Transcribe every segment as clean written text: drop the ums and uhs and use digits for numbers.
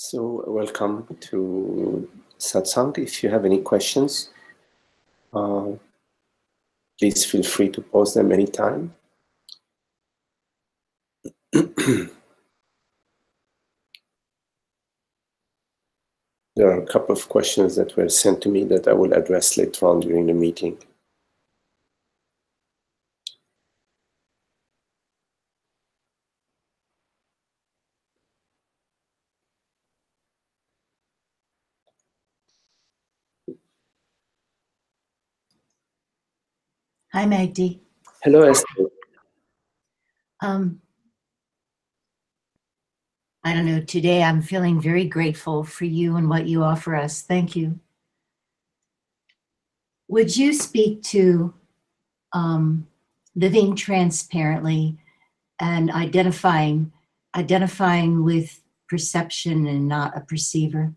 So, welcome to Satsang. If you have any questions, please feel free to post them anytime. There are a couple of questions that were sent to me that I will address later on during the meeting. Hi, Magdi. Hello, Esther. I don't know, today I'm feeling very grateful for you and what you offer us. Thank you. Would you speak to living transparently and identifying with perception and not a perceiver?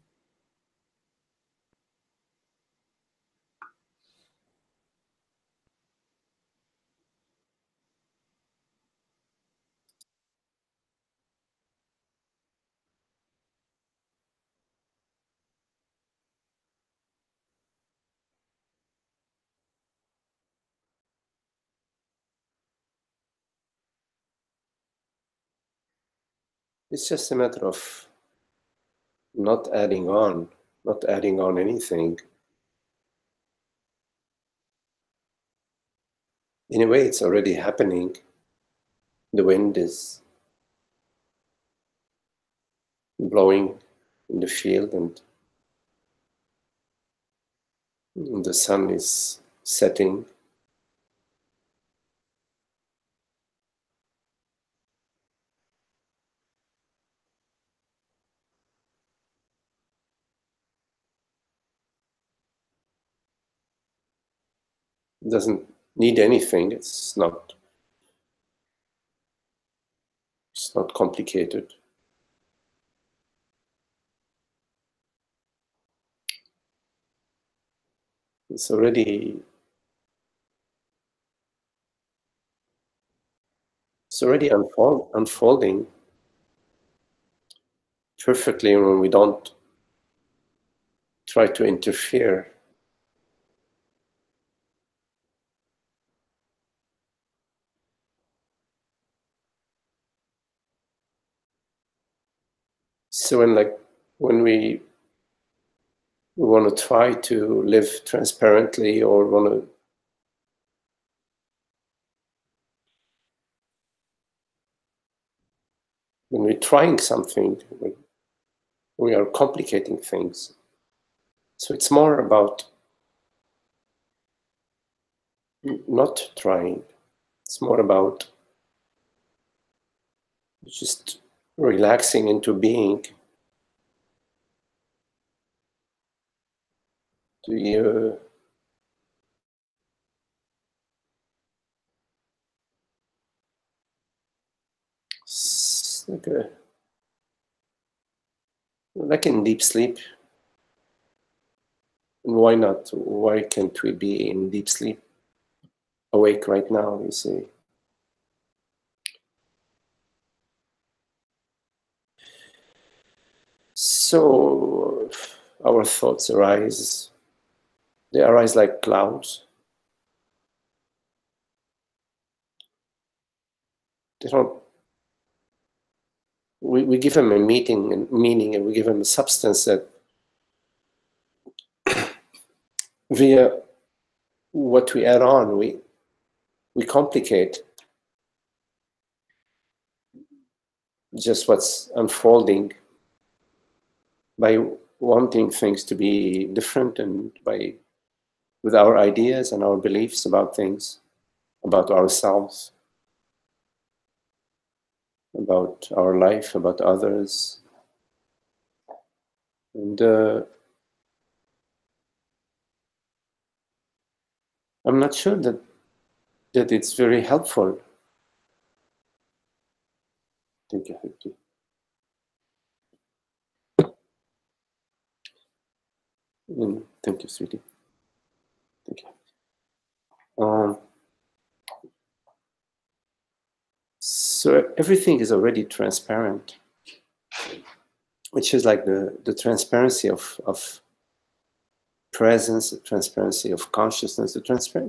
It's just a matter of not adding on anything. In a way, it's already happening. The wind is blowing in the field and the sun is setting. It doesn't need anything. It's not complicated. It's already unfolding perfectly when we don't try to interfere. So when we want to try to live transparently, or when we're trying something, we are complicating things. So it's more about not trying. It's more about just relaxing into being. It's like in deep sleep. And why not? Why can't we be in deep sleep? Awake right now, you see. So our thoughts arise. They arise like clouds. They don't. We give them a meaning, and we give them a substance that via what we add on, we complicate just what's unfolding by wanting things to be different, and with our ideas and our beliefs about things, about ourselves, about our life, about others. And I'm not sure that it's very helpful. Thank you. Thank you, sweetie. Thank you. So everything is already transparent. which is like the transparency of presence, the transparency of consciousness,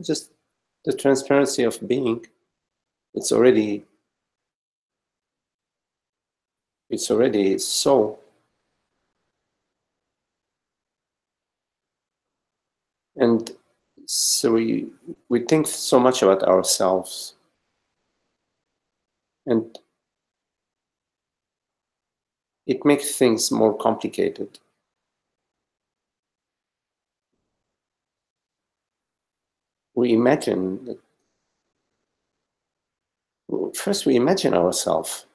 just the transparency of being. It's already so. And so we think so much about ourselves, and it makes things more complicated. We imagine that, first we imagine ourselves,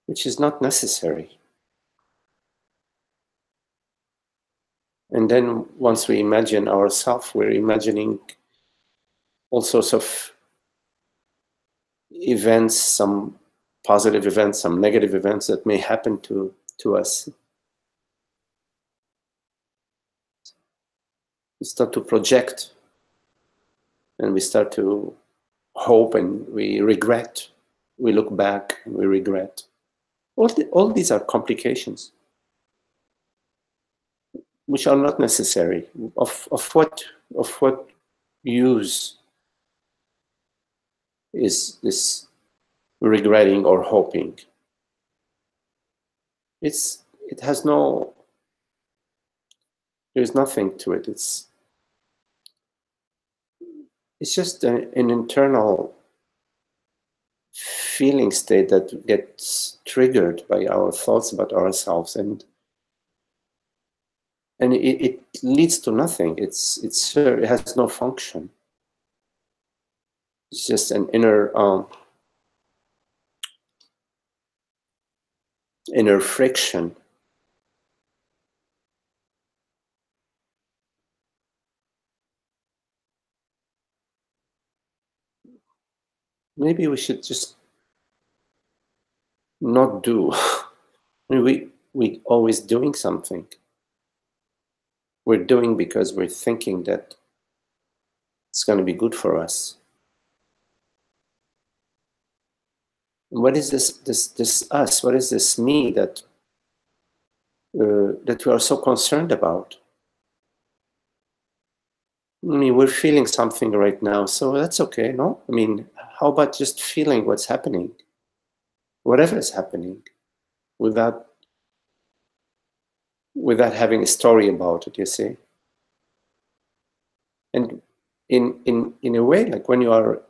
which is not necessary. And then once we imagine ourselves, we're imagining all sorts of events, some positive events, some negative events that may happen to us. We start to project, and we start to hope, and we regret. We look back and we regret. All these are complications which are not necessary. Of what use is this regretting or hoping? It has no, there's nothing to it. It's just an internal feeling state that gets triggered by our thoughts about ourselves, and it leads to nothing. It has no function. It's just an inner friction. Maybe we should just not do. I mean, we always doing something. We're doing because we're thinking that it's going to be good for us. What is this us? What is this me that we are so concerned about? I mean, we're feeling something right now, so that's okay, no? I mean, how about just feeling what's happening, whatever is happening, without having a story about it, you see? And in a way, like when you are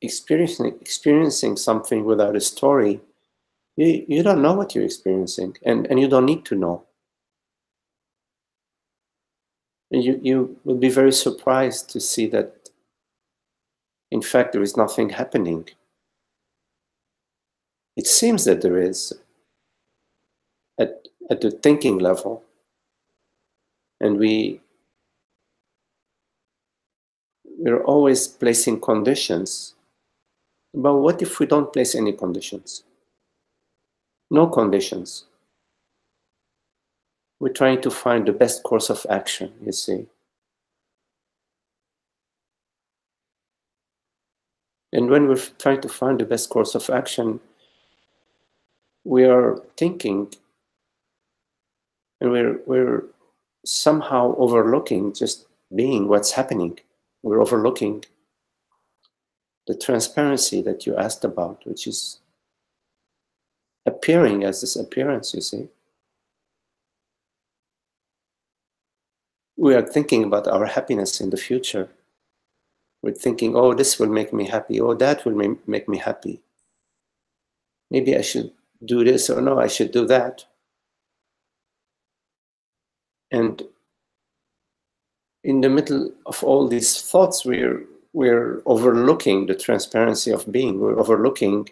experiencing something without a story, you don't know what you're experiencing, and you don't need to know. And you will be very surprised to see that, in fact, there is nothing happening. It seems that there is at the thinking level, and we're always placing conditions. But what if we don't place any conditions? No conditions. We're trying to find the best course of action, you see. And when we're trying to find the best course of action, we are thinking, and we're somehow overlooking just being what's happening. We're overlooking the transparency that you asked about, which is appearing as this appearance, you see. We are thinking about our happiness in the future. We're thinking, oh, this will make me happy. Oh, that will make me happy. Maybe I should do this, or no, I should do that. And in the middle of all these thoughts, we're overlooking the transparency of being. We're overlooking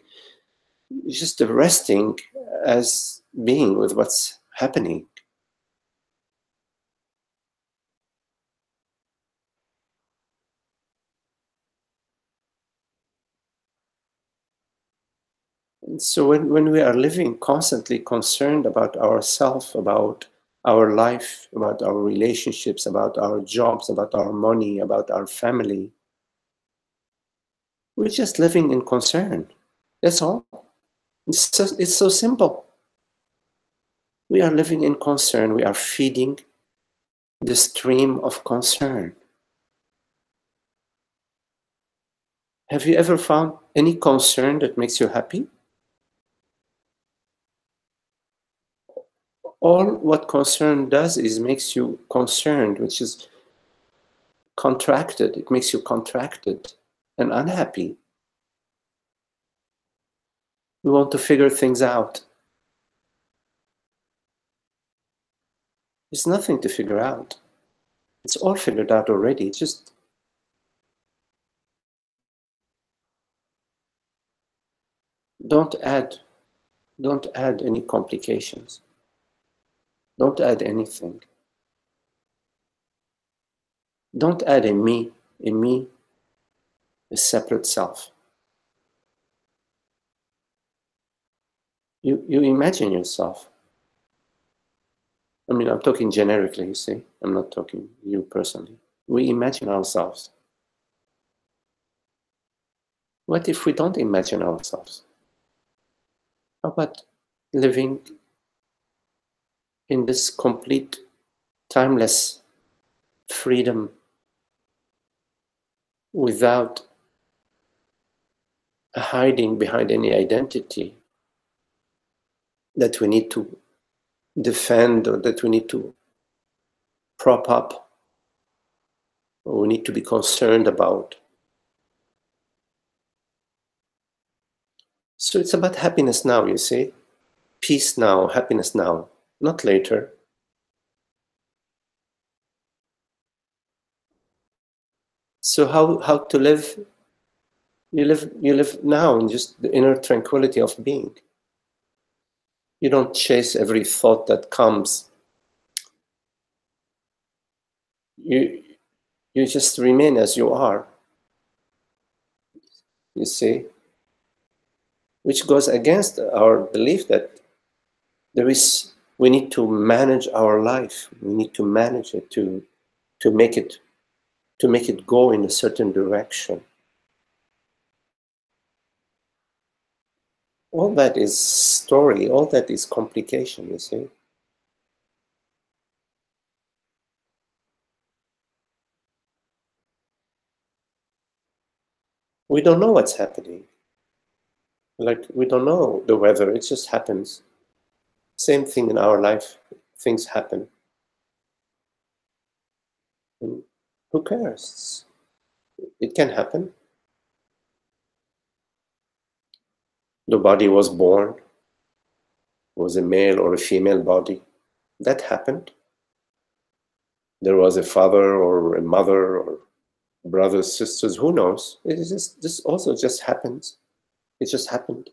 just the resting as being with what's happening. And so when we are living constantly concerned about ourselves, about our life, about our relationships, about our jobs, about our money, about our family, we're just living in concern. That's all. It's so simple. We are living in concern. We are feeding the stream of concern. Have you ever found any concern that makes you happy? All what concern does is makes you concerned, which is contracted. It makes you contracted and unhappy. We want to figure things out. There's nothing to figure out. It's all figured out already. Just don't add any complications. Don't add anything. Don't add a me, a separate self. You imagine yourself. I mean, I'm talking generically, you see. I'm not talking you personally. We imagine ourselves. What if we don't imagine ourselves? How about living in this complete, timeless freedom without hiding behind any identity that we need to defend or that we need to prop up or we need to be concerned about? So it's about happiness now, you see. Peace now, happiness now, not later. So how to live? You live now in just the inner tranquility of being. You don't chase every thought that comes. You just remain as you are. You see, which goes against our belief that we need to manage our life. We need to manage it to make it go in a certain direction. All that is story, all that is complication, you see. We don't know what's happening. Like, we don't know the weather, it just happens. Same thing in our life, things happen. And who cares? It can happen. The body was born, was a male or a female body. That happened. There was a father or a mother or brothers, sisters, who knows? It is just, this also just happens. It just happened.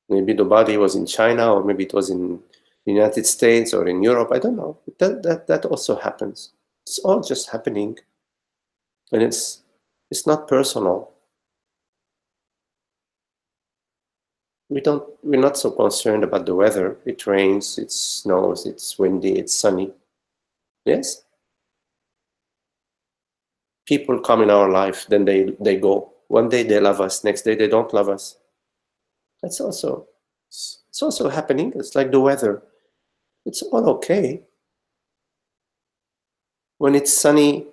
Maybe the body was in China, or maybe it was in the United States or in Europe. I don't know. That also happens. It's all just happening. And it's not personal. We're not so concerned about the weather. It rains, it snows, it's windy, it's sunny. Yes? People come in our life, then they go. One day they love us, next day they don't love us. It's also happening. It's like the weather. It's all okay. When it's sunny,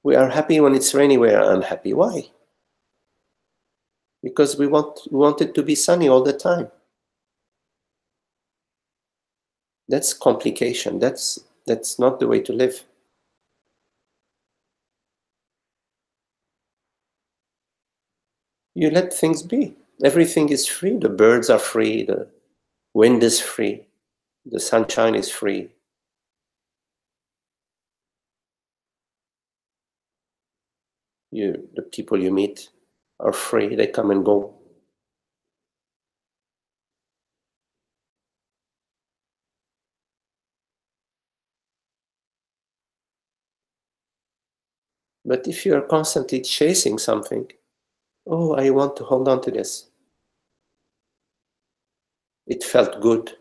we are happy. When it's rainy, we are unhappy. Why? Because we want it to be sunny all the time. That's complication. That's not the way to live. You let things be. Everything is free. The birds are free. The wind is free. The sunshine is free. The people you meet are free. They come and go. But if you are constantly chasing something, oh, I want to hold on to this. It felt good.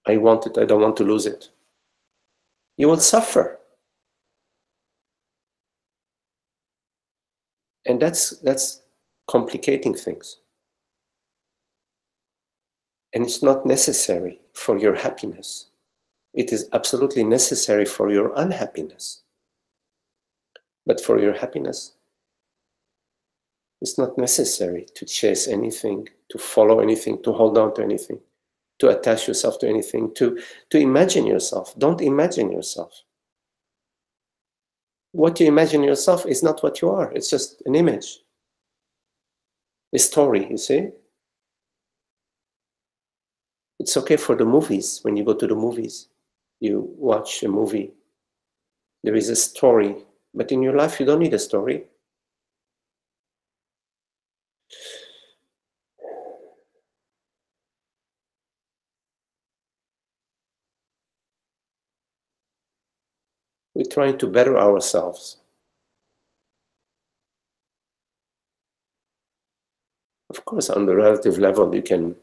I want it. I don't want to lose it. You will suffer. And that's complicating things. And it's not necessary for your happiness. It is absolutely necessary for your unhappiness. But for your happiness, it's not necessary to chase anything, to follow anything, to hold on to anything, to attach yourself to anything, to imagine yourself. Don't imagine yourself. What you imagine yourself is not what you are. It's just an image, a story, you see? It's okay for the movies. When you go to the movies, you watch a movie. There is a story. But in your life, you don't need a story. We're trying to better ourselves. Of course, on the relative level, you can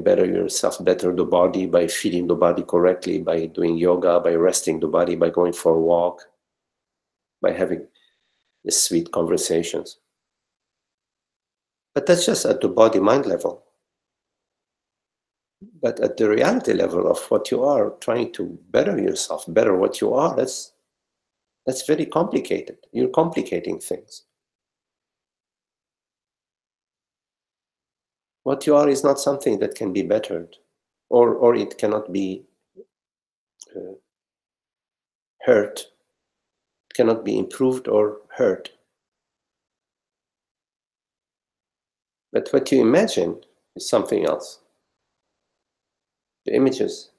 better yourself, better the body by feeding the body correctly, by doing yoga, by resting the body, by going for a walk, by having the sweet conversations. But that's just at the body-mind level. But at the reality level of what you are, trying to better yourself, better what you are, that's very complicated. You're complicating things. What you are is not something that can be bettered, or it cannot be hurt. It cannot be improved or hurt. But what you imagine is something else. The images.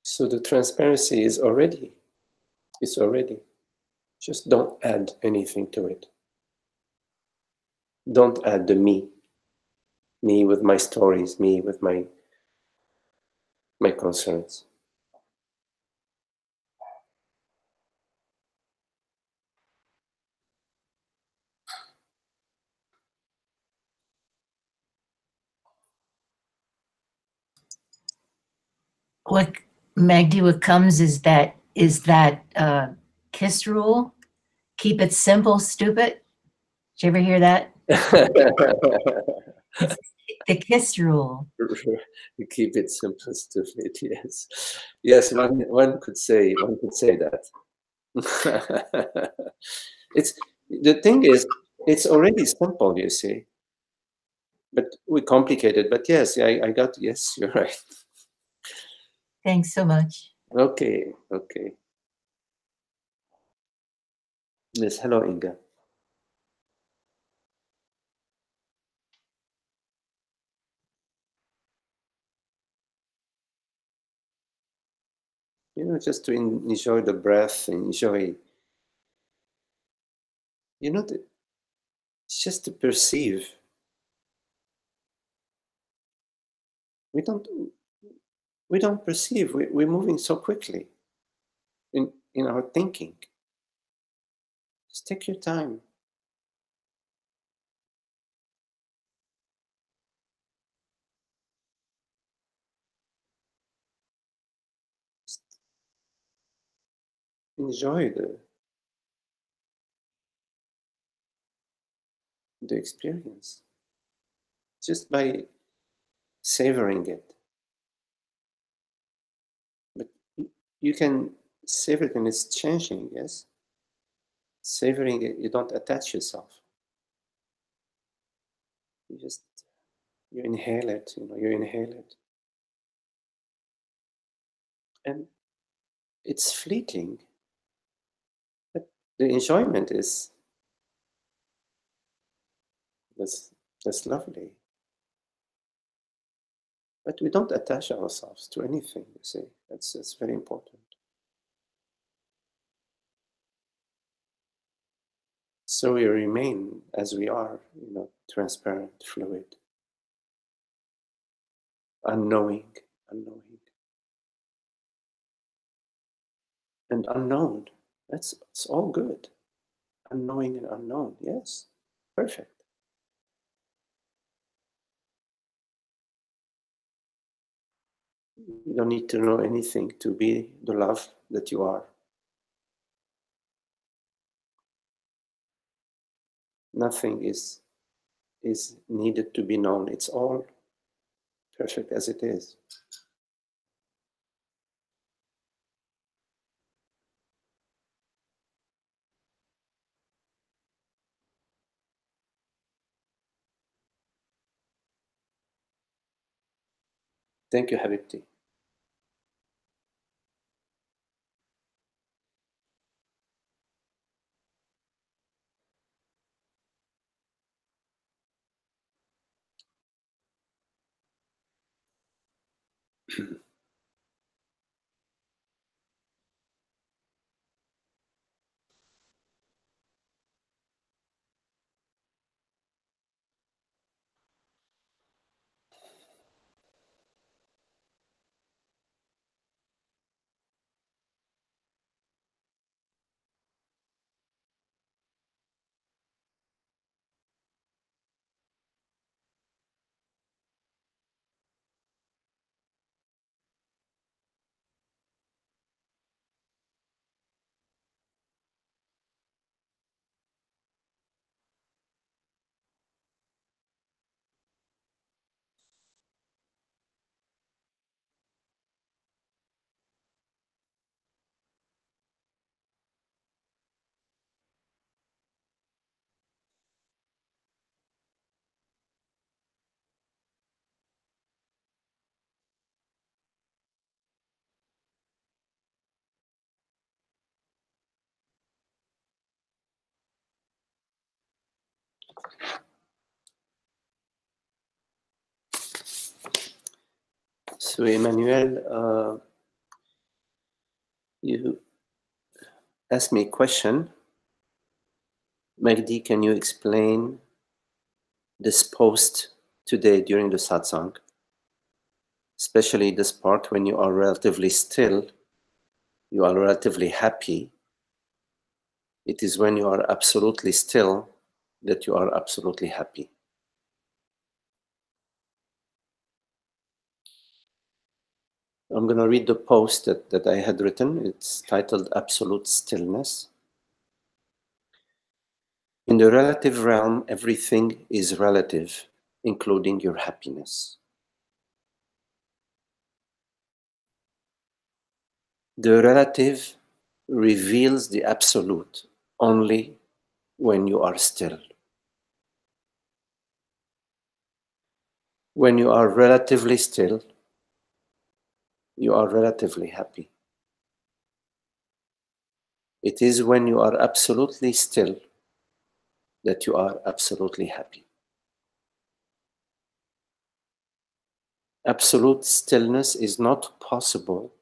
So the transparency is already. It's already. Just don't add anything to it. Don't add the me. Me with my stories, me with my concerns. What, Magdi, what comes is that KISS rule. Keep it simple, stupid. Did you ever hear that? It's the KISS rule. You keep it simple, stupid. Yes, yes. One could say that. It's the thing is, it's already simple. You see, but we complicate it. But yes, I got. Yes, you're right. Thanks so much. Okay, okay. Yes, hello, Inga. Just to enjoy the breath, enjoy. It's just to perceive. We don't perceive. We're moving so quickly in our thinking. Just take your time. Just enjoy the experience just by savoring it. But you can savor it and it's changing, yes? Savoring it, you don't attach yourself. You inhale it, you inhale it. And it's fleeting. But the enjoyment is that's lovely. But we don't attach ourselves to anything, you see. That's very important. So we remain as we are, transparent, fluid, unknowing, and unknown. It's all good. Unknowing and unknown. Yes, perfect. You don't need to know anything to be the love that you are. Nothing is needed to be known. It's all perfect as it is. Thank you, Habibti. So, Emmanuel, you asked me a question. Magdi, can you explain this post today during the satsang? Especially this part when you are relatively still, you are relatively happy. It is when you are absolutely still that you are absolutely happy. I'm going to read the post that I had written. It's titled Absolute Stillness. In the relative realm, everything is relative, including your happiness. The relative reveals the absolute only when you are still. When you are relatively still, you are relatively happy. It is when you are absolutely still that you are absolutely happy. Absolute stillness is not possible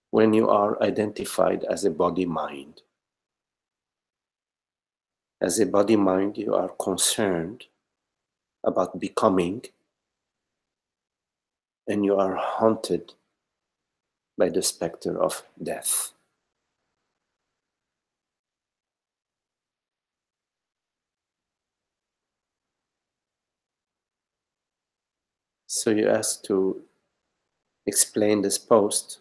when you are identified as a body-mind. As a body-mind, you are concerned about becoming, and you are haunted by the specter of death. So you asked to explain this post.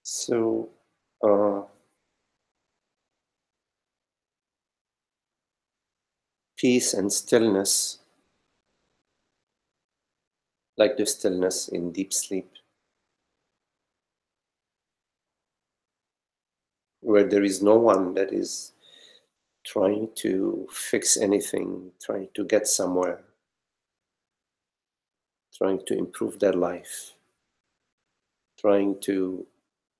So peace and stillness, like the stillness in deep sleep, where there is no one that is trying to fix anything, trying to get somewhere, trying to improve their life. trying to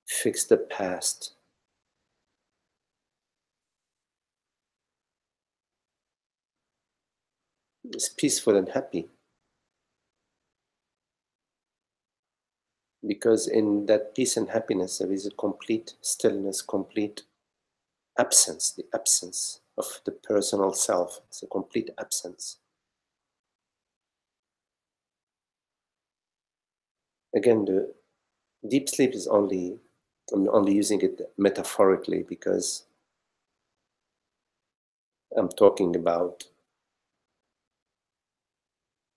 fix the past. It's peaceful and happy. Because in that peace and happiness, there is a complete stillness, complete absence, the absence of the personal self. It's a complete absence. Again, the deep sleep is only, I'm only using it metaphorically because I'm talking about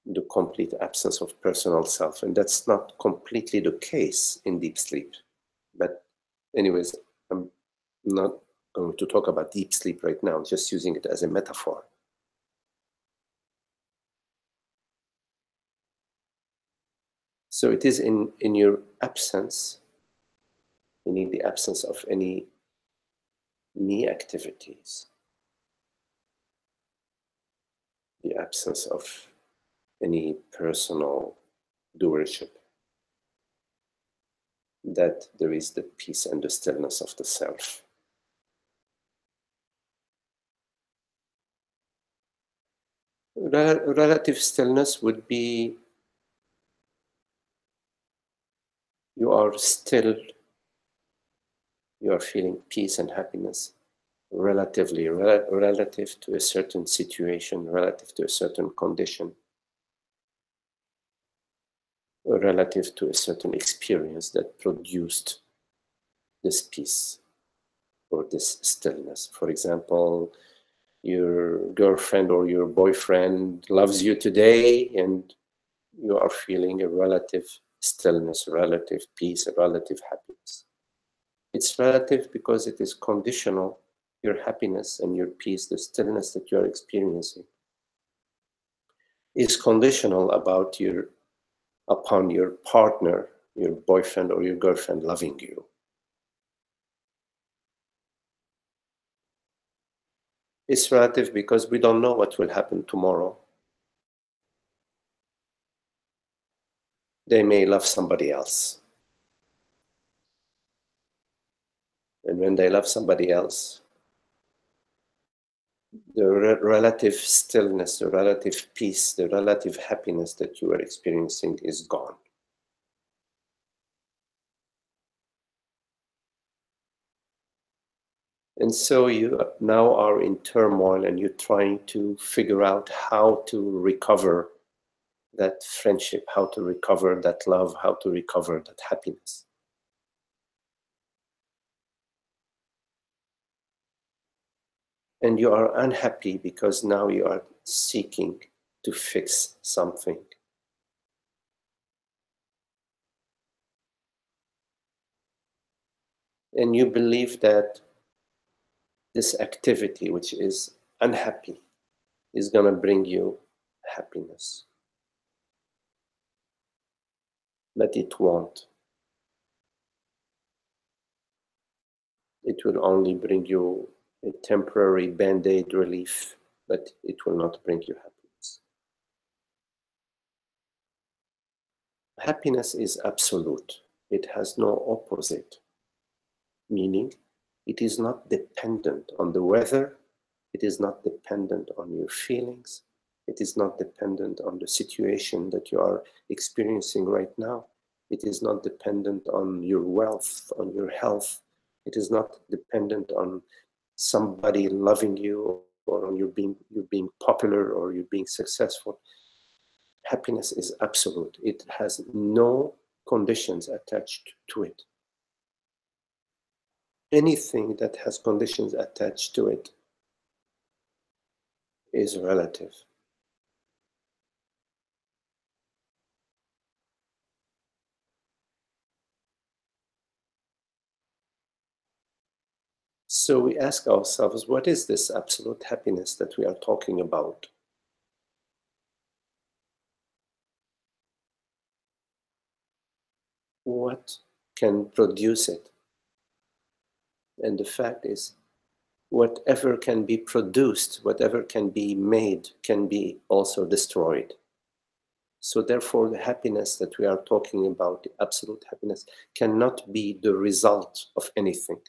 the complete absence of personal self. And that's not completely the case in deep sleep. But anyways, I'm not going to talk about deep sleep right now, just using it as a metaphor. So it is in your absence, meaning the absence of any me activities, the absence of any personal doership, that there is the peace and the stillness of the self. Relative stillness would be you are still, you are feeling peace and happiness relatively, relative to a certain situation, relative to a certain condition, relative to a certain experience that produced this peace or this stillness. For example, your girlfriend or your boyfriend loves you today and you are feeling a relative stillness, relative peace, a relative happiness. It's relative because it is conditional, your happiness and your peace, the stillness that you are experiencing, is conditional upon your partner, your boyfriend or your girlfriend loving you. It's relative because we don't know what will happen tomorrow. They may love somebody else. And when they love somebody else, the relative stillness, the relative peace, the relative happiness that you are experiencing is gone. And so you now are in turmoil and you're trying to figure out how to recover that friendship, how to recover that love, how to recover that happiness. And you are unhappy because now you are seeking to fix something. And you believe that this activity, which is unhappy, is going to bring you happiness. But it won't. It will only bring you a temporary band-aid relief, but it will not bring you happiness. Happiness is absolute. It has no opposite, meaning it is not dependent on the weather, it is not dependent on your feelings, it is not dependent on the situation that you are experiencing right now, it is not dependent on your wealth, on your health, it is not dependent on somebody loving you or on you being popular or you being successful. Happiness is absolute. It has no conditions attached to it. Anything that has conditions attached to it is relative. So we ask ourselves, what is this absolute happiness that we are talking about? What can produce it? And the fact is, whatever can be produced, whatever can be made, can be also destroyed. So therefore, the happiness that we are talking about, the absolute happiness, cannot be the result of anything.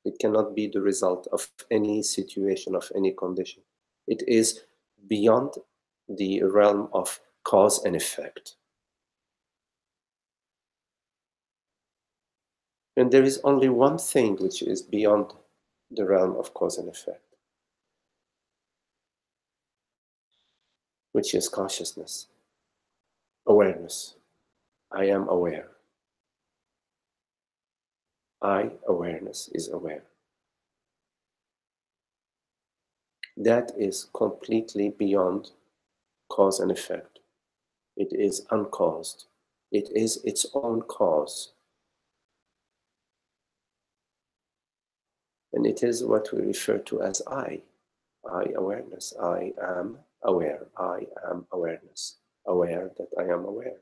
It cannot be the result of any situation, of any condition. It is beyond the realm of cause and effect. And there is only one thing which is beyond the realm of cause and effect, which is consciousness, awareness. I am aware. Awareness is aware. That is completely beyond cause and effect. It is uncaused. It is its own cause. And it is what we refer to as I awareness. I am aware. I am awareness. Aware that I am aware.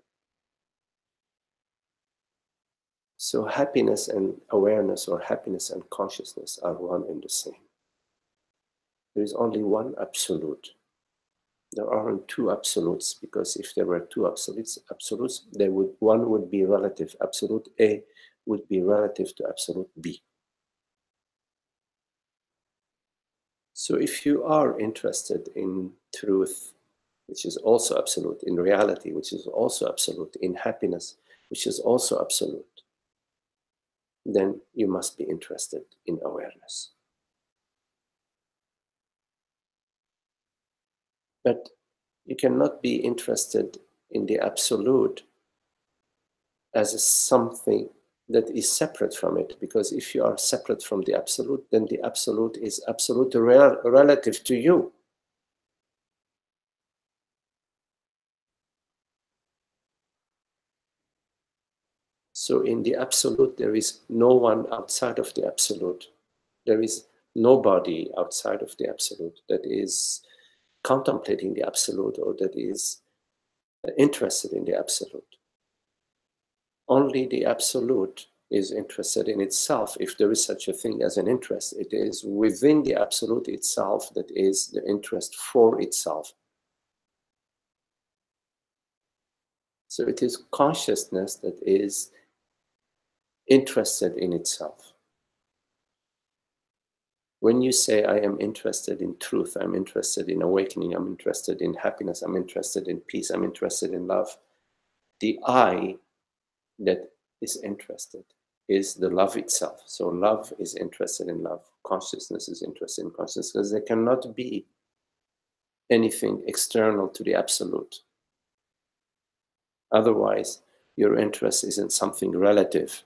So happiness and awareness, or happiness and consciousness, are one and the same. There is only one absolute. There aren't two absolutes, because if there were two absolutes, one would be relative. Absolute A would be relative to absolute B. So if you are interested in truth, which is also absolute, in reality, which is also absolute, in happiness, which is also absolute, then you must be interested in awareness. But you cannot be interested in the absolute as something that is separate from it, because if you are separate from the absolute, then the absolute is absolute relative to you. So in the absolute, there is no one outside of the absolute. There is nobody outside of the absolute that is contemplating the absolute, or that is interested in the absolute. Only the absolute is interested in itself. If there is such a thing as an interest, it is within the absolute itself that is the interest for itself. So it is consciousness that is interested in itself. When you say, I am interested in truth, I'm interested in awakening, I'm interested in happiness, I'm interested in peace, I'm interested in love, the I that is interested is the love itself. So love is interested in love. Consciousness is interested in consciousness, because there cannot be anything external to the absolute. Otherwise, your interest is in something relative.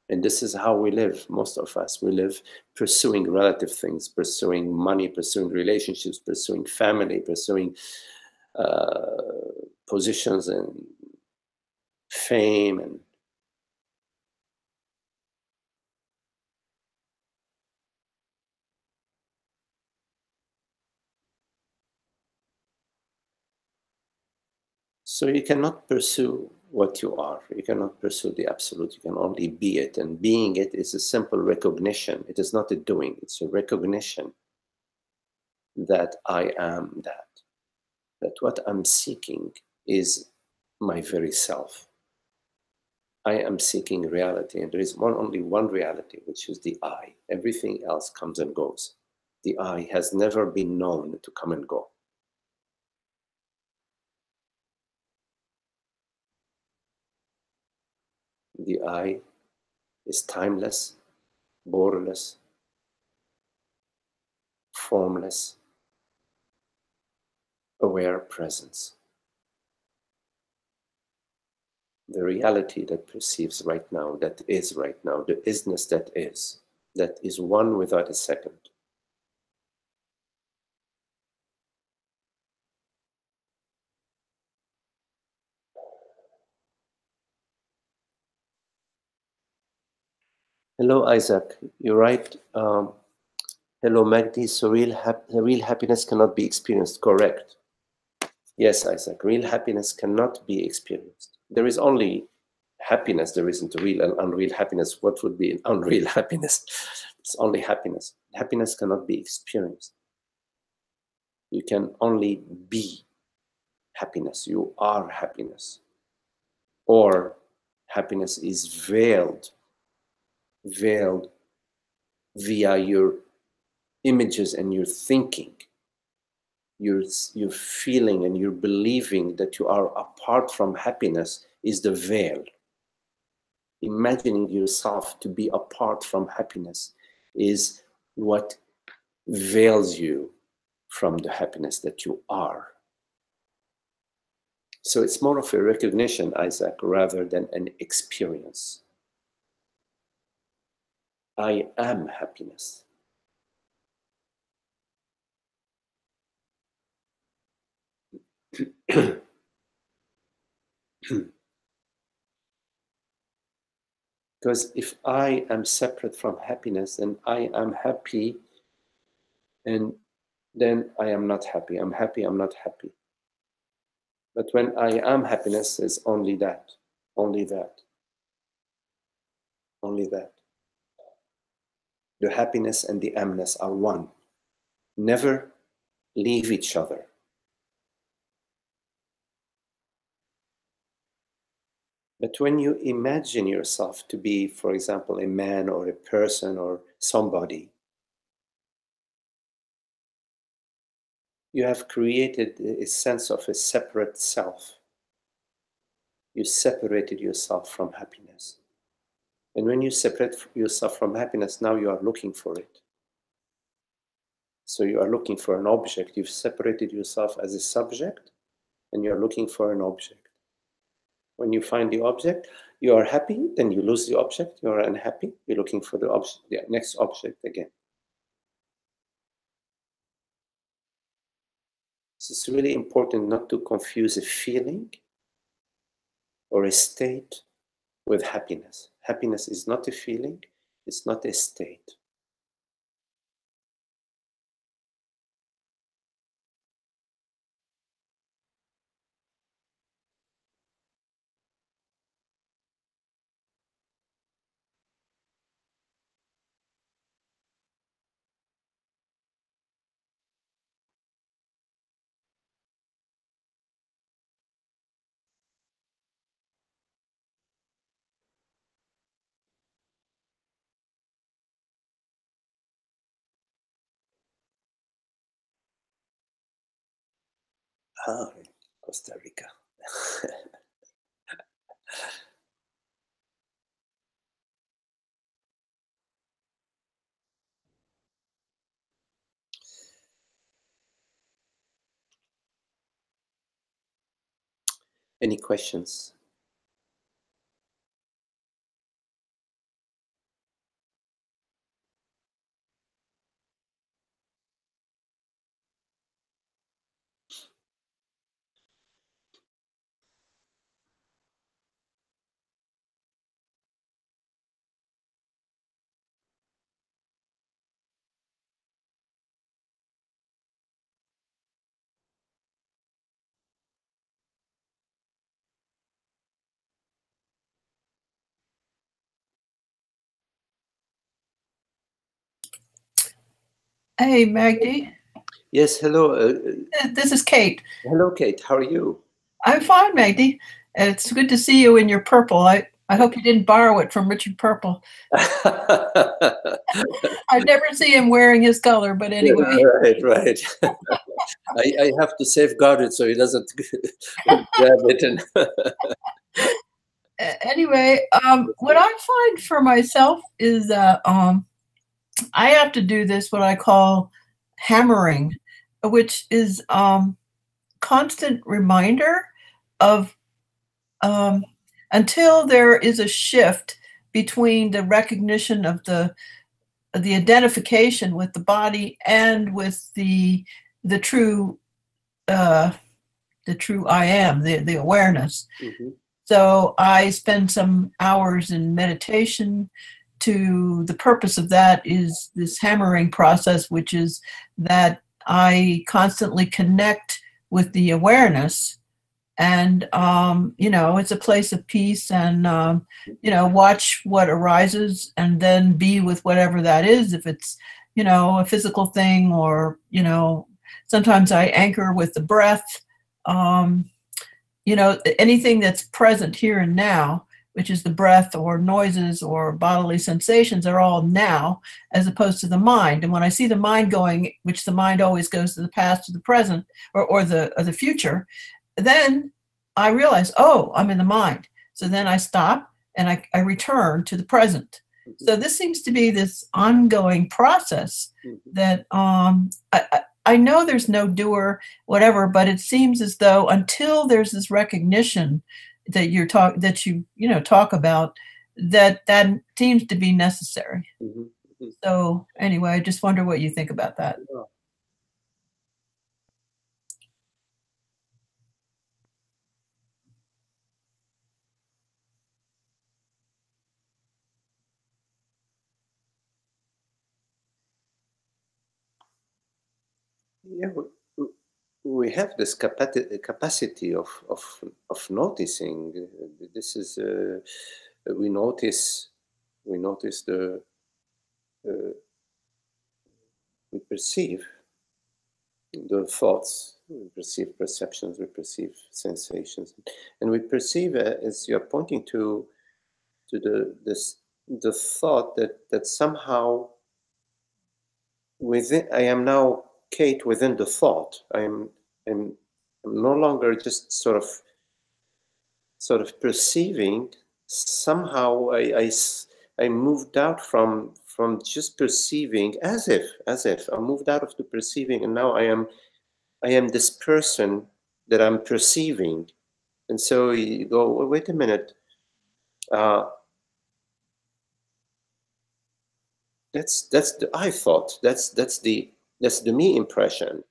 And this is how we live, most of us. We live pursuing relative things, pursuing money, pursuing relationships, pursuing family, pursuing positions and fame. And so you cannot pursue what you are. You cannot pursue the absolute. You can only be it. And being it is a simple recognition. It is not a doing. It's a recognition that I am that. That what I'm seeking is my very self. I am seeking reality, and there is only one reality, which is the I. Everything else comes and goes. The I has never been known to come and go. The I is timeless, borderless, formless, aware presence. The reality that perceives right now, that is right now, the isness that is one without a second. Hello, Isaac. You're right. Hello, Magdi. So real happiness cannot be experienced. Correct. Yes, Isaac. Real happiness cannot be experienced. There is only happiness. There isn't real and unreal happiness. What would be an unreal happiness? It's only happiness. Happiness cannot be experienced. You can only be happiness. You are happiness. Or happiness is veiled via your images and your thinking. You're feeling and you're believing that you are apart from happiness is the veil. Imagining yourself to be apart from happiness is what veils you from the happiness that you are. So it's more of a recognition, Isaac, rather than an experience. I am happiness. Because if I am separate from happiness, then I am happy, and then I am not happy. I'm happy, I'm not happy. But when I am happiness, is only that, only that, only that. The happiness and the amness are one. Never leave each other. But when you imagine yourself to be, for example, a man or a person or somebody, you have created a sense of a separate self. You separated yourself from happiness. And when you separate yourself from happiness, now you are looking for it. So you are looking for an object. You've separated yourself as a subject, and you are looking for an object. When you find the object, you are happy, then you lose the object, you are unhappy, you're looking for the object, the next object again. So it's really important not to confuse a feeling or a state with happiness. Happiness is not a feeling, it's not a state. Ah, Costa Rica. Any questions? Hey, Magdi. Yes, hello. This is Kate. Hello, Kate. How are you? I'm fine, Magdi. It's good to see you in your purple. I hope you didn't borrow it from Richard Purple. I never see him wearing his color, but anyway. Right. I have to safeguard it so he doesn't grab it. And anyway, what I find for myself is that I have to do this, what I call hammering, which is constant reminder of until there is a shift between the recognition of the identification with the body and with the true I am, the awareness. Mm-hmm. So I spend some hours in meditation. The purpose of that is this hammering process, which is that I constantly connect with the awareness. And, it's a place of peace and, watch what arises and then be with whatever that is. If it's, a physical thing or, sometimes I anchor with the breath. you know, anything that's present here and now, which is the breath or noises or bodily sensations, are all now, as opposed to the mind. And when I see the mind going, which the mind always goes to the past, to the present, or the future, then I realize, oh, I'm in the mind. So then I stop and I return to the present. So this seems to be this ongoing process that I know there's no doer, whatever, but it seems as though until there's this recognition that you talk about, that seems to be necessary. So anyway, I just wonder what you think about that. Yeah, we have this capacity of noticing. This is we notice the we perceive the thoughts, we perceive perceptions, we perceive sensations, and we perceive, as you're pointing to the thought that somehow within I am now Kate within the thought. I'm no longer just sort of perceiving. Somehow I moved out from just perceiving, as if I moved out of the perceiving, and now I am this person that I'm perceiving. And so you go, well, wait a minute. That's the I thought. That's the me impression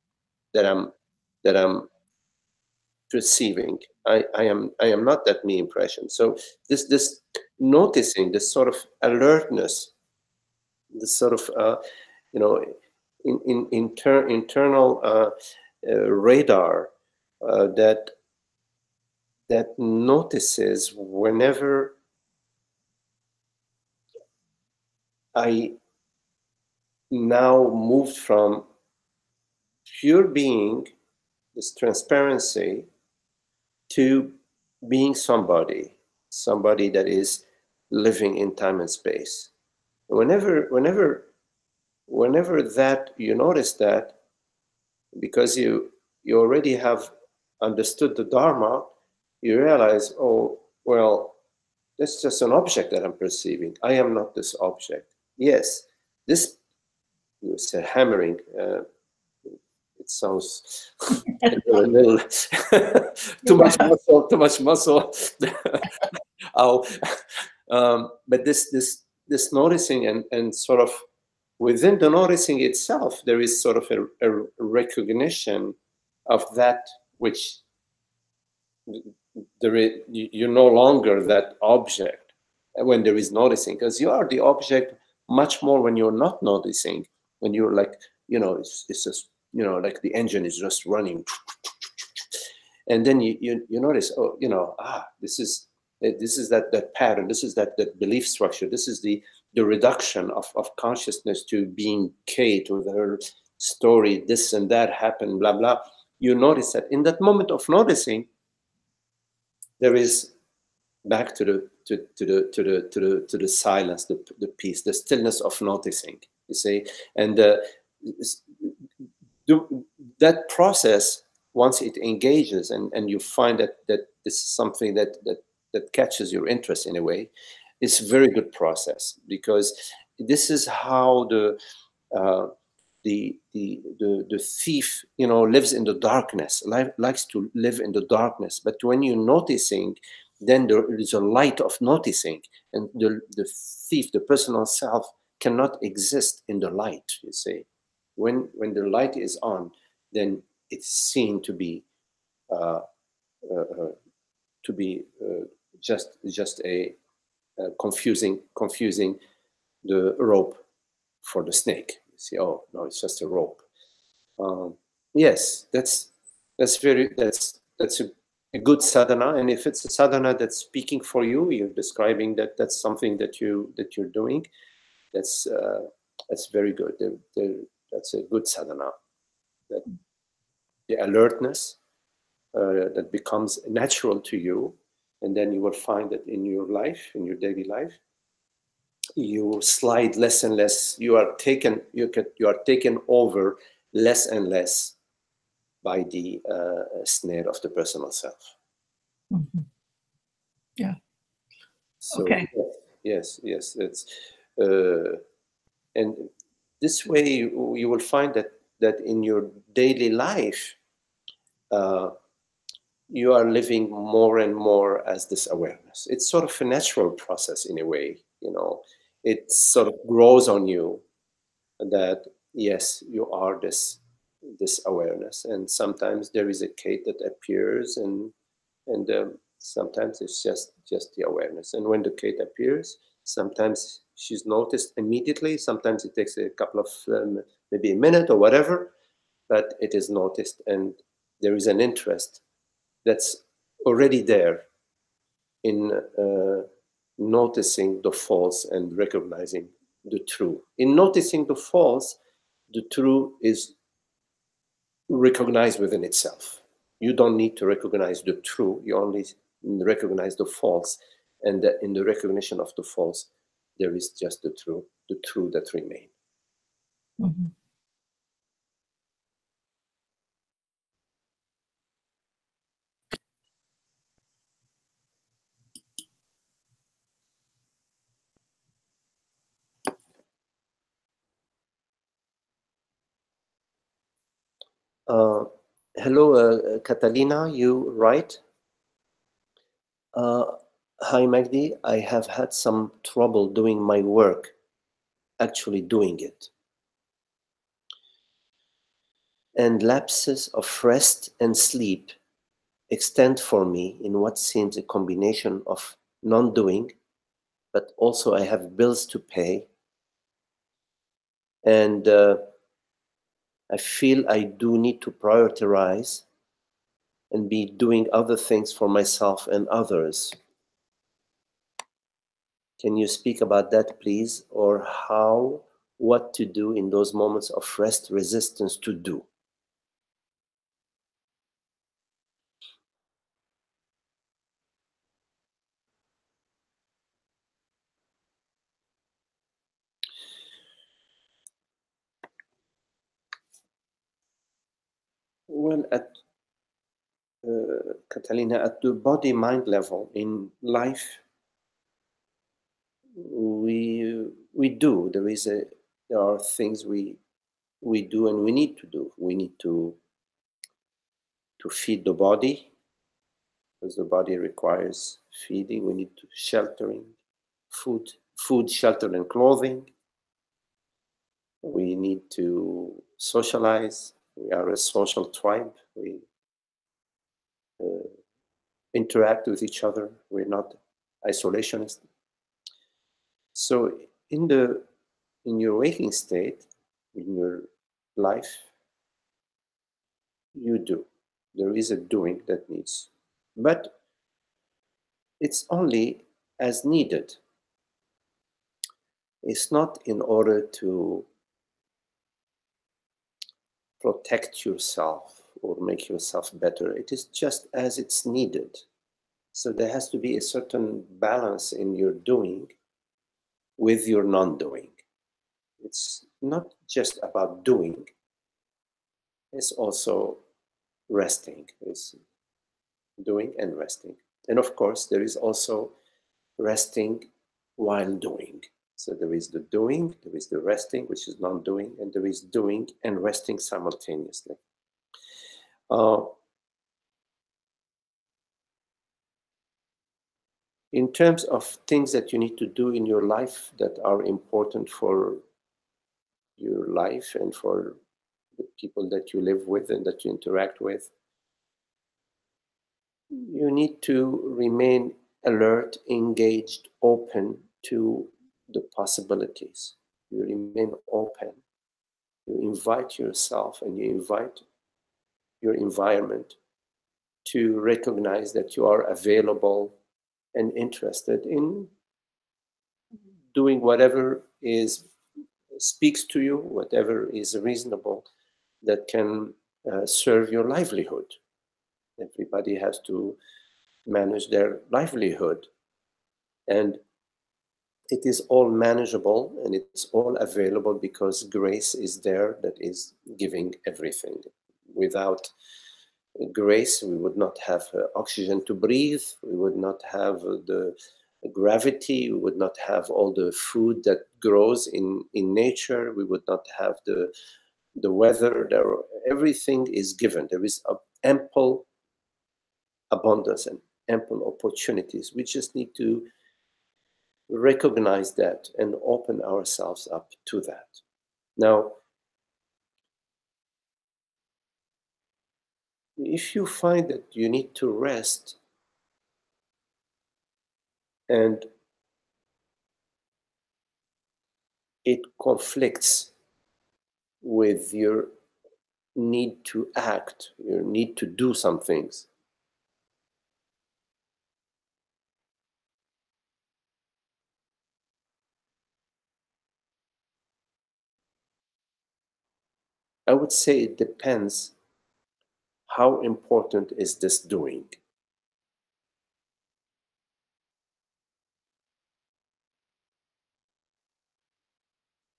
that I'm perceiving. I am not that me impression. So this noticing, this sort of alertness, this sort of internal radar that notices whenever I now moved from pure being, this transparency, to being somebody that is living in time and space. Whenever that you notice that, because you already have understood the Dharma, you realize, oh, well, that's just an object that I'm perceiving. I am not this object. Yes, this, you say hammering, it sounds a little too much muscle. Oh, but this noticing and sort of within the noticing itself, there is sort of a recognition of that which you're no longer that object when there is noticing, because you are the object much more when you're not noticing, when you're like, it's just, like the engine is just running, and then you notice, oh, this is that pattern, this is that belief structure, this is the reduction of consciousness to being Kate with her story, this and that happened, blah blah. You notice that in that moment of noticing, there is back to the silence, the peace, the stillness of noticing. You see, and that process, once it engages and you find that this is something that catches your interest in a way, it's a very good process, because this is how the thief, lives in the darkness, likes to live in the darkness. But when you're noticing, then there is a light of noticing, and the thief, the personal self, cannot exist in the light. You see, when the light is on, then it's seen to be just a confusing the rope for the snake. You see, oh no, it's just a rope. Yes, that's a good sadhana, and if it's a sadhana that's speaking for you, you're describing that's something that you're doing. That's very good. That's a good sadhana. That the alertness, that becomes natural to you. And then you will find that in your life, in your daily life, you slide less and less. You are taken over less and less by the snare of the personal self. Mm-hmm. Yeah. So okay. yes, it's and this way you will find that in your daily life you are living more and more as this awareness. It's sort of a natural process in a way, you know. It sort of grows on you that yes, you are this awareness, and sometimes there is a Kate that appears, and sometimes it's just the awareness. And when the Kate appears, sometimes she's noticed immediately. Sometimes it takes a couple of maybe a minute or whatever, but it is noticed, and there is an interest that's already there in noticing the false and recognizing the true. In noticing the false, the true is recognized within itself. You don't need to recognize the true, you only recognize the false. And in the recognition of the false, there is just the true that remains. Mm-hmm. Hello, Catalina, you right? Hi, Magdi. I have had some trouble doing my work, actually doing it. And lapses of rest and sleep extend for me in what seems a combination of non-doing, but also I have bills to pay. And I feel I do need to prioritize and be doing other things for myself and others. Can you speak about that, please? Or what to do in those moments of rest resistance to do? Well, Catalina, at the body-mind level in life, we do. There are things we do and we need to do. We need to feed the body, because the body requires feeding. We need to sheltering, food, shelter, and clothing. We need to socialize. We are a social tribe. We interact with each other. We're not isolationists. So in your waking state, in your life, you do. There is a doing that needs, but it's only as needed. It's not in order to protect yourself or make yourself better. It is just as it's needed. So there has to be a certain balance in your doing with your non-doing. It's not just about doing, it's also resting. It's doing and resting. And of course, there is also resting while doing. So there is the doing, there is the resting, which is non-doing, and there is doing and resting simultaneously. In terms of things that you need to do in your life that are important for your life and for the people that you live with and that you interact with, you need to remain alert, engaged, open to the possibilities. You remain open. You invite yourself and you invite your environment to recognize that you are available and interested in doing whatever speaks to you, whatever is reasonable that can serve your livelihood. Everybody has to manage their livelihood. And it is all manageable and it's all available because grace is there that is giving everything. Without grace, we would not have oxygen to breathe, we would not have the gravity, we would not have all the food that grows in nature, we would not have the weather. Everything is given. There is ample abundance and ample opportunities. We just need to recognize that and open ourselves up to that. Now, if you find that you need to rest and it conflicts with your need to act, your need to do some things, I would say it depends how important is this doing.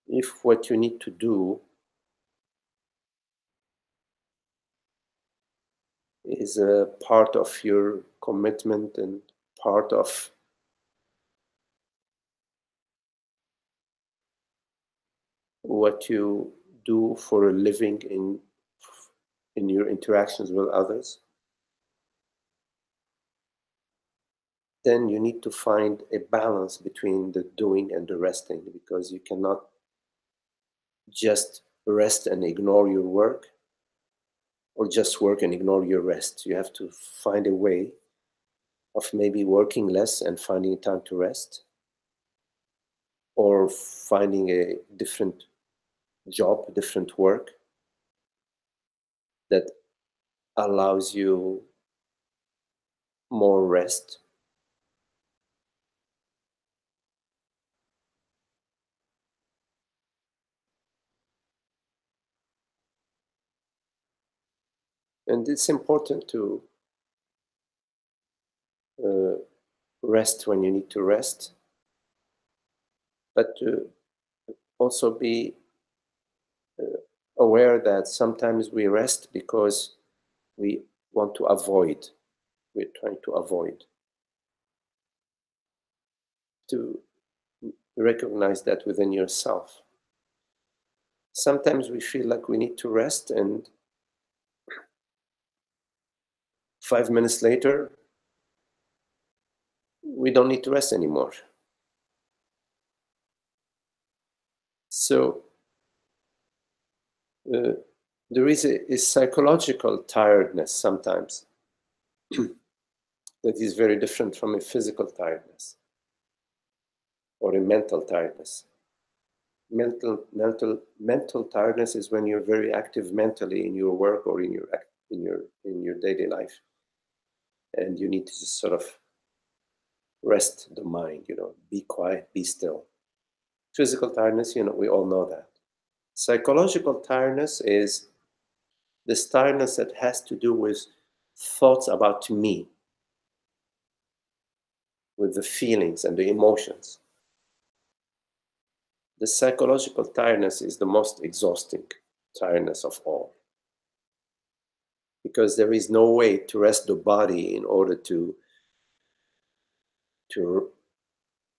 If what you need to do is a part of your commitment and part of what you do for a living in your interactions with others, then you need to find a balance between the doing and the resting, because you cannot just rest and ignore your work, or just work and ignore your rest. You have to find a way of maybe working less and finding time to rest, or finding a different job, different work that allows you more rest. And it's important to rest when you need to rest, but to also be aware that sometimes we rest because we want to avoid, we're trying to avoid. To recognize that within yourself. Sometimes we feel like we need to rest, and 5 minutes later, we don't need to rest anymore. So there is a psychological tiredness sometimes that is very different from a physical tiredness or a mental tiredness. Mental tiredness is when you're very active mentally in your work or in your daily life, and you need to just sort of rest the mind, be quiet, be still. Physical tiredness, we all know that. Psychological tiredness is this tiredness that has to do with thoughts about me, with the feelings and the emotions. The psychological tiredness is the most exhausting tiredness of all, because there is no way to rest the body in order to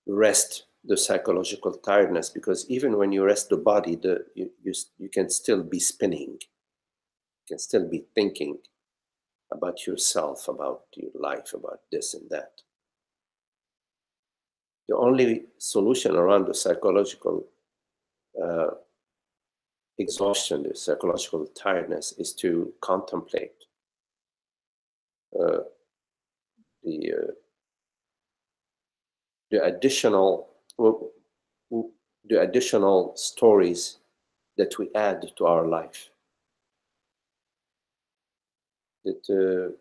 rest the psychological tiredness, because even when you rest the body, you can still be spinning, you can still be thinking about yourself, about your life, about this and that. The only solution around the psychological exhaustion, the psychological tiredness, is to contemplate the additional stories that we add to our life. That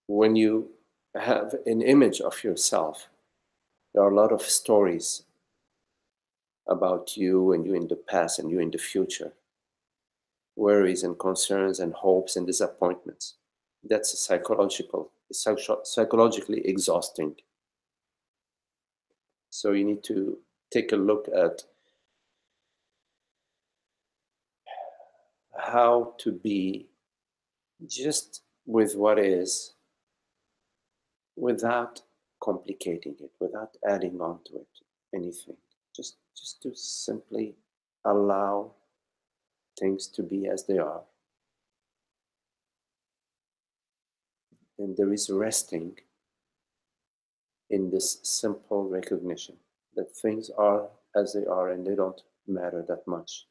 when you have an image of yourself, there are a lot of stories about you, and you in the past and you in the future. worries and concerns and hopes and disappointments. That's psychologically exhausting. So you need to take a look at how to be just with what is, without complicating it, without adding on to it anything. Just to simply allow things to be as they are. And there is resting in this simple recognition that things are as they are and they don't matter that much.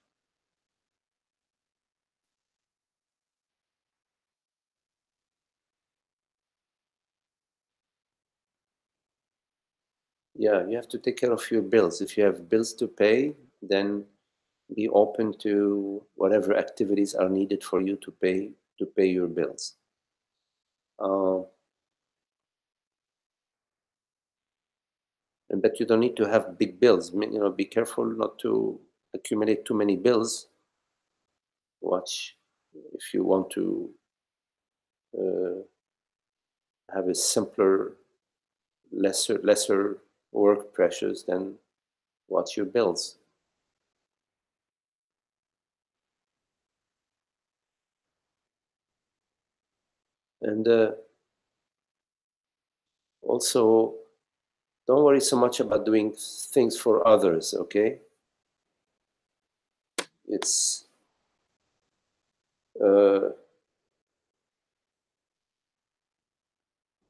Yeah, you have to take care of your bills. If you have bills to pay, then be open to whatever activities are needed for you to pay your bills. But you don't need to have big bills. Be careful not to accumulate too many bills. Watch if you want to have a simpler, lesser work pressures, then watch your bills. And also, don't worry so much about doing things for others, okay? It's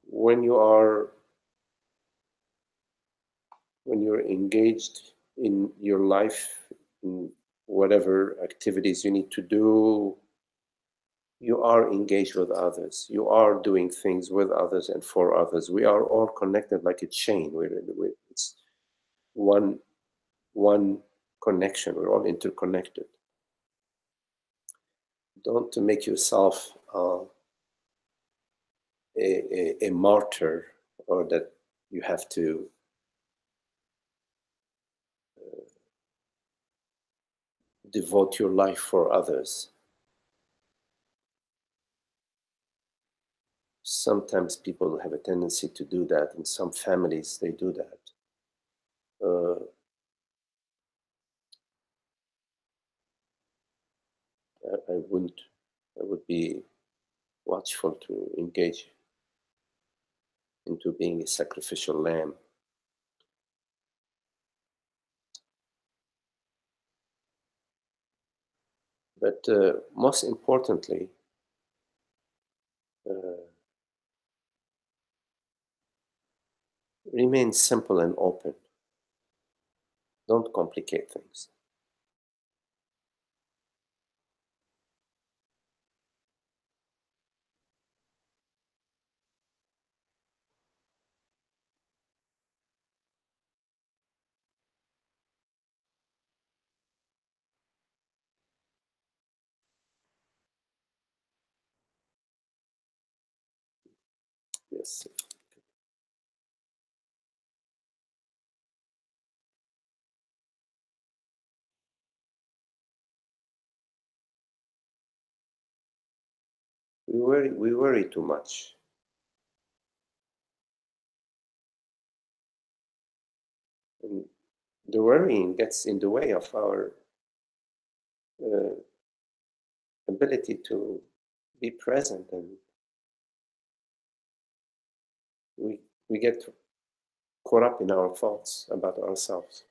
when you're engaged in your life, in whatever activities you need to do, you are engaged with others. You are doing things with others and for others. We are all connected like a chain. It's one connection. We're all interconnected. Don't make yourself a martyr, or that you have to devote your life for others. Sometimes people have a tendency to do that. In some families, they do that. I would be watchful to engage into being a sacrificial lamb. But most importantly, remain simple and open. Don't complicate things. Yes. We worry too much. And the worrying gets in the way of our ability to be present, and we get caught up in our thoughts about ourselves.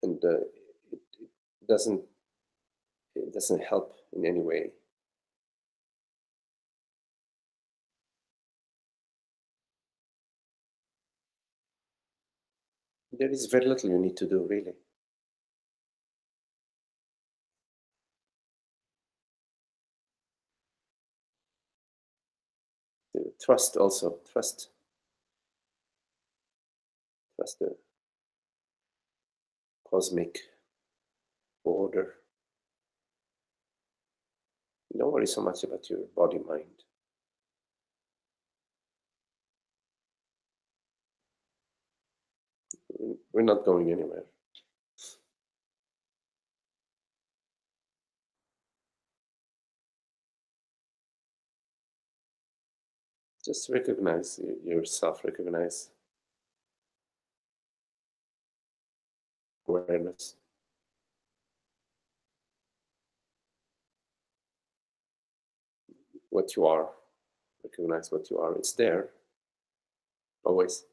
And it doesn't help in any way. There is very little you need to do, really. Trust also. Trust the cosmic order. Don't worry so much about your body mind. We're not going anywhere. Just recognize yourself, recognize awareness. What you are. Recognize what you are. It's there, always.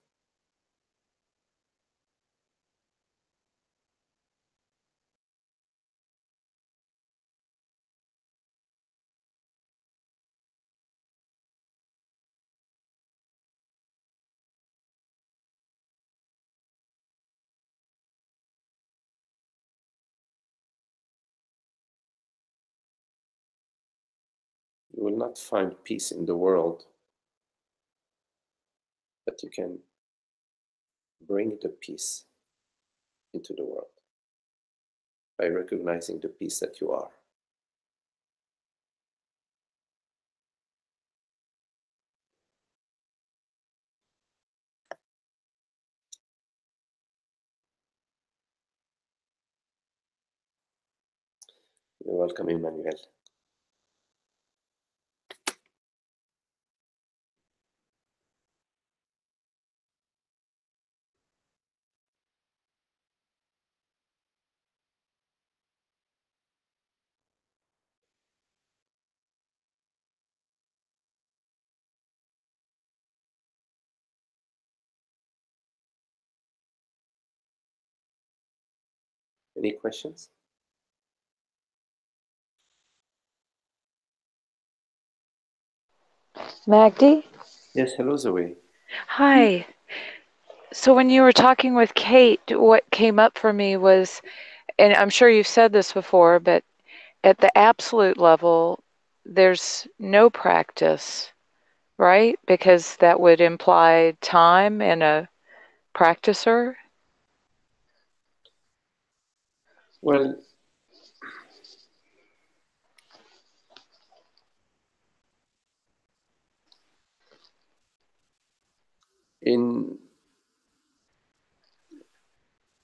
You will not find peace in the world, but you can bring the peace into the world by recognizing the peace that you are. You're welcome, Emmanuel. Any questions? Magdi? Yes, hello, Zoe. Hi. So when you were talking with Kate, what came up for me was, and I'm sure you've said this before, but at the absolute level, there's no practice, right? Because that would imply time and a practicer. Well, in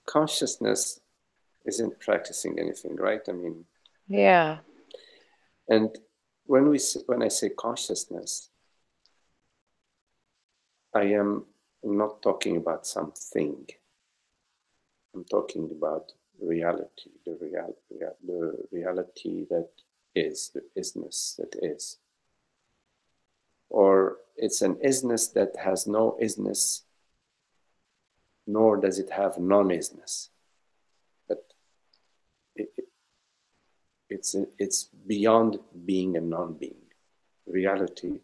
consciousness isn't practicing anything, right? I mean, Yeah. and when I say consciousness, I am not talking about something. I'm talking about reality, the reality that is, the isness that is. Or it's an isness that has no isness, nor does it have non-isness. But it's beyond being and non-being. Reality,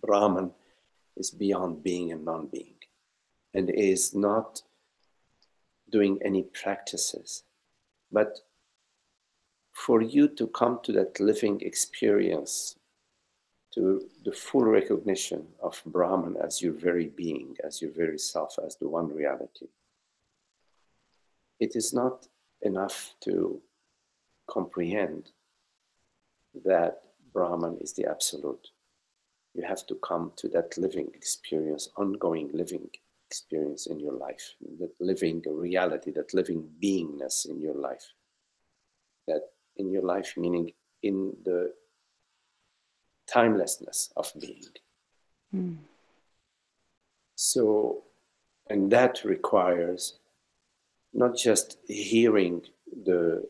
Brahman, is beyond being and non-being, and is not doing any practices. But for you to come to that living experience, to the full recognition of Brahman as your very being, as your very self, as the one reality, it is not enough to comprehend that Brahman is the absolute. You have to come to that living experience, ongoing living experience in your life, that living reality, that living beingness in your life. That in your life, meaning in the timelessness of being. Mm. So, and that requires not just hearing the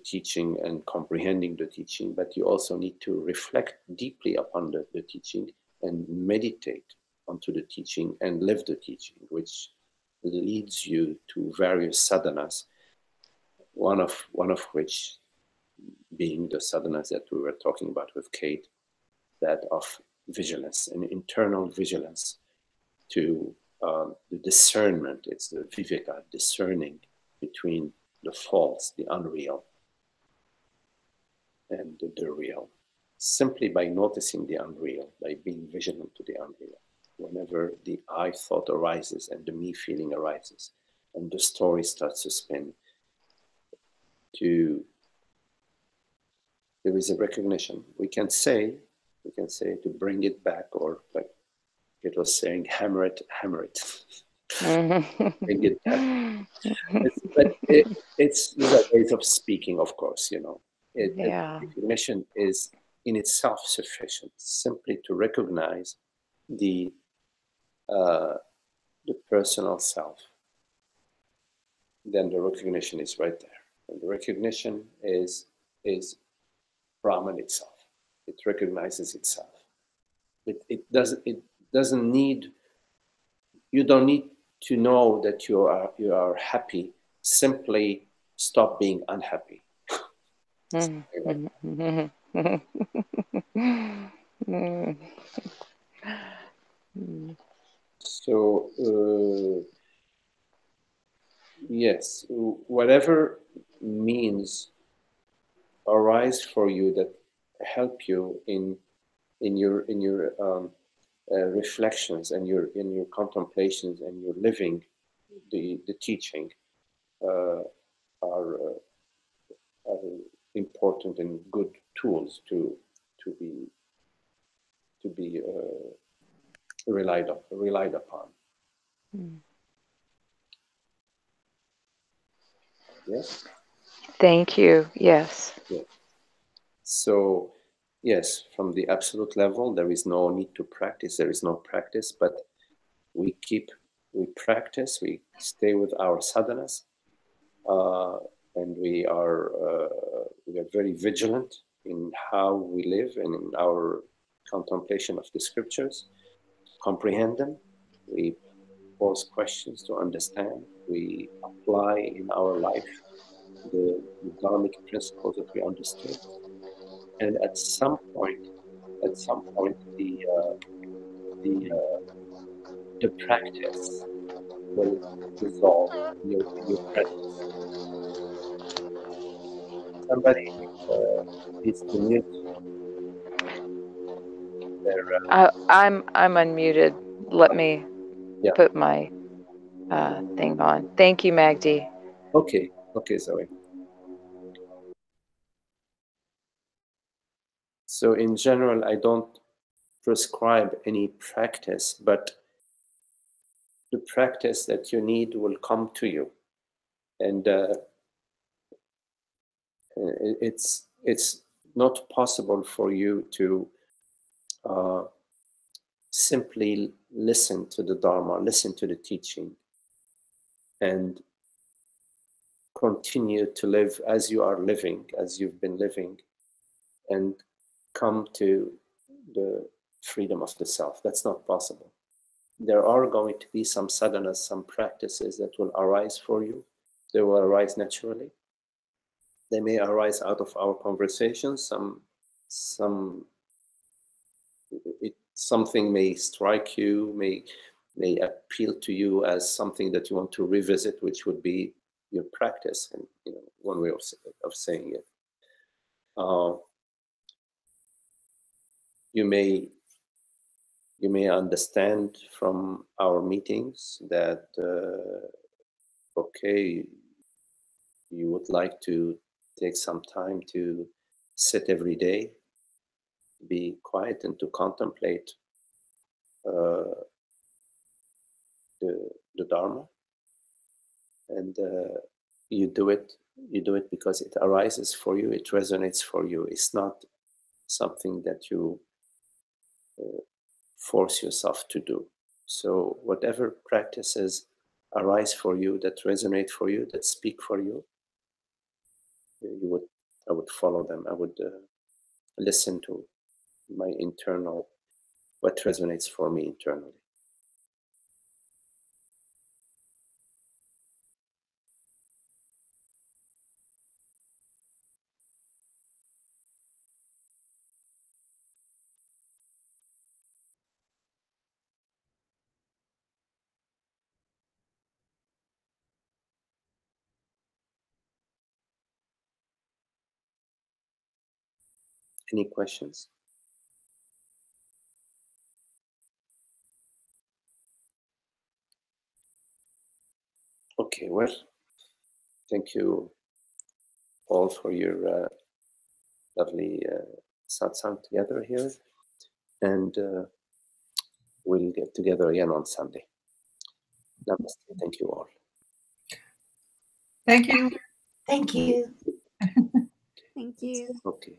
teaching and comprehending the teaching, but you also need to reflect deeply upon the teaching and meditate onto the teaching and live the teaching, which leads you to various sadhanas, one of which being the sadhanas that we were talking about with Kate, that of vigilance, an internal vigilance to the discernment. It's the viveka, discerning between the false, the unreal, and the real. Simply by noticing the unreal, by being vigilant to the unreal. Whenever the I thought arises and the me feeling arises, and the story starts to spin, there is a recognition. We can say to bring it back, or like it was saying, hammer it. Bring it back. These are ways of speaking, of course, you know. The Yeah. recognition is in itself sufficient, simply to recognize the personal self, then the recognition is right there. And the recognition is Brahman itself. It recognizes itself. It doesn't need. You don't need to know that you are happy. Simply stop being unhappy. So yes, whatever means arise for you that help you in your reflections and in your contemplations and your living the teaching are important and good tools to be relied upon. Yes. Thank you. Yes. Yeah. So, yes, from the absolute level, there is no need to practice. There is no practice, but we practice. We stay with our sadhanas, and we are very vigilant in how we live and in our contemplation of the scriptures, comprehend them. We pose questions to understand. We apply in our life the dharmic principles that we understood. And at some point, the practice will dissolve your presence. Somebody needs to mute their. I'm unmuted. Let me Yeah. put my thing on. Thank you, Magdi. Okay, Zoe. So in general, I don't prescribe any practice, but the practice that you need will come to you, and it's not possible for you to simply listen to the Dharma, listen to the teaching, and continue to live as you are living, as you've been living, and come to the freedom of the self. That's not possible. There are going to be some sadhanas, some practices that will arise for you. They will arise naturally. They may arise out of our conversations. Something may strike you, may appeal to you as something that you want to revisit, which would be your practice, and one way of saying it. You may understand from our meetings that okay, you would like to take some time to sit every day, be quiet, and to contemplate the Dharma, and you do it because it arises for you, it resonates for you. It's not something that you force yourself to do. So whatever practices arise for you, that resonate for you, that speak for you, I would follow them. I would listen to my internal, what resonates for me internally. Any questions? Okay, well, thank you all for your lovely satsang together here, and we'll get together again on Sunday. Namaste. Thank you all. Thank you. Thank you. Thank you. Okay.